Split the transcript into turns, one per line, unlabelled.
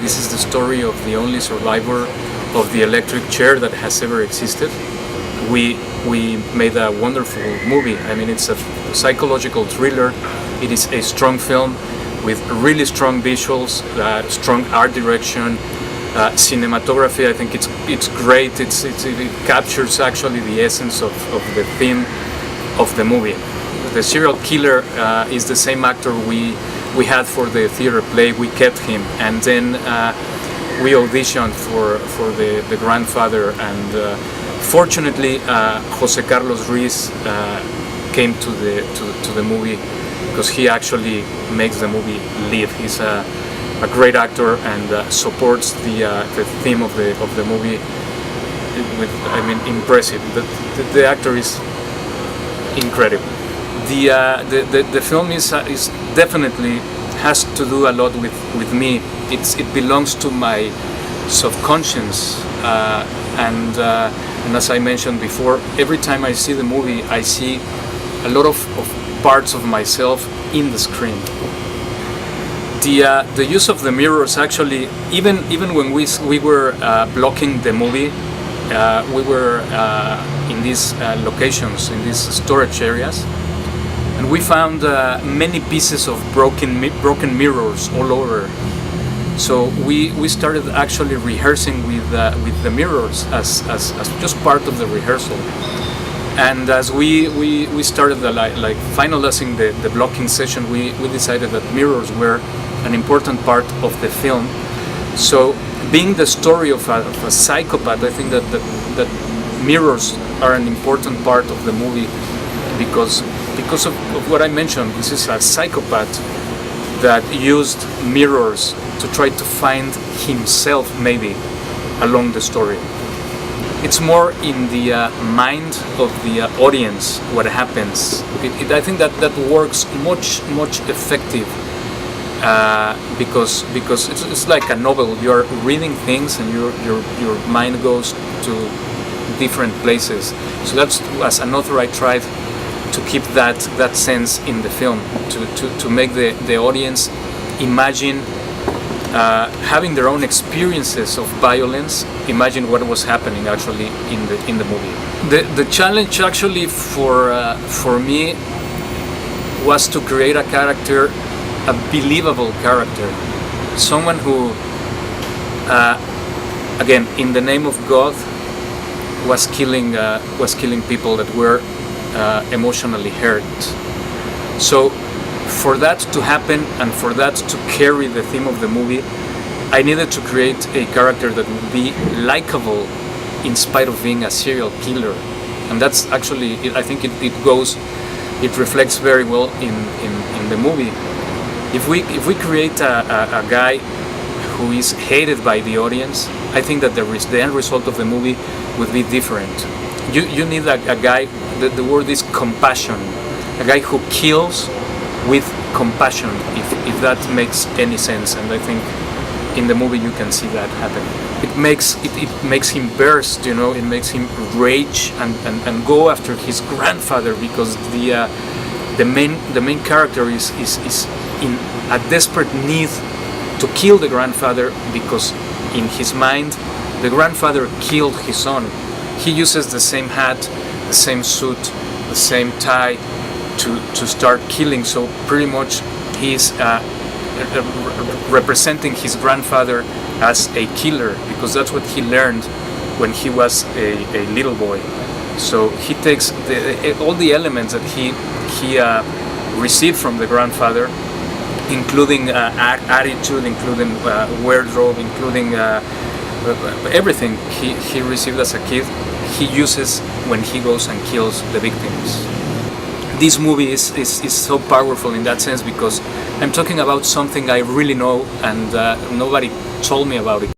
This is the story of the only survivor of the electric chair that has ever existed. We made a wonderful movie. I mean, it's a psychological thriller. It is a strong film with really strong visuals, strong art direction, cinematography. I think it's great. It captures actually the essence of the theme of the movie. The serial killer is the same actor we had for the theater play. We kept him, and then we auditioned for the grandfather, and fortunately Jose Carlos Ruiz came to the movie, because he actually makes the movie live. He's a great actor and supports the theme of the movie with, I mean, impressive. The actor is incredible. The film is definitely has to do a lot with me. It belongs to my subconscious, and as I mentioned before, every time I see the movie, I see a lot of parts of myself in the screen. The use of the mirrors, actually, even when we were blocking the movie, we were in these locations, in these storage areas, and we found many pieces of broken mirrors all over. So we started actually rehearsing with the mirrors as just part of the rehearsal. And as we started like finalizing the blocking session, we decided that mirrors were an important part of the film. So, being the story of a psychopath, I think that mirrors are an important part of the movie, because of what I mentioned. This is a psychopath that used mirrors to try to find himself, maybe, along the story. It's more in the mind of the audience what happens. I think that works much effective, because it's like a novel. You're reading things and your mind goes to different places. So that's, as an author, I tried to keep that sense in the film, to make the audience imagine having their own experiences of violence, imagine what was happening actually in the movie. The challenge actually for me was to create a character, a believable character, someone who, again, in the name of God, was killing people that were emotionally hurt. So for that to happen, and for that to carry the theme of the movie, I needed to create a character that would be likable in spite of being a serial killer. And that's actually, I think it reflects very well in the movie. If we create a guy who is hated by the audience, I think that the end result of the movie would be different. You need a guy, the word is compassion, a guy who kills with compassion, if that makes any sense. And I think in the movie you can see that happen. It makes him burst, you know. It makes him rage and go after his grandfather, because the main character is in a desperate need to kill the grandfather, because in his mind the grandfather killed his son. He uses the same hat, the same suit, the same tie to start killing. So pretty much he's representing his grandfather as a killer, because that's what he learned when he was a little boy. So he takes all the elements that he received from the grandfather, including attitude, including wardrobe, including everything he received as a kid, he uses when he goes and kills the victims. This movie is so powerful in that sense, because I'm talking about something I really know, and nobody told me about it.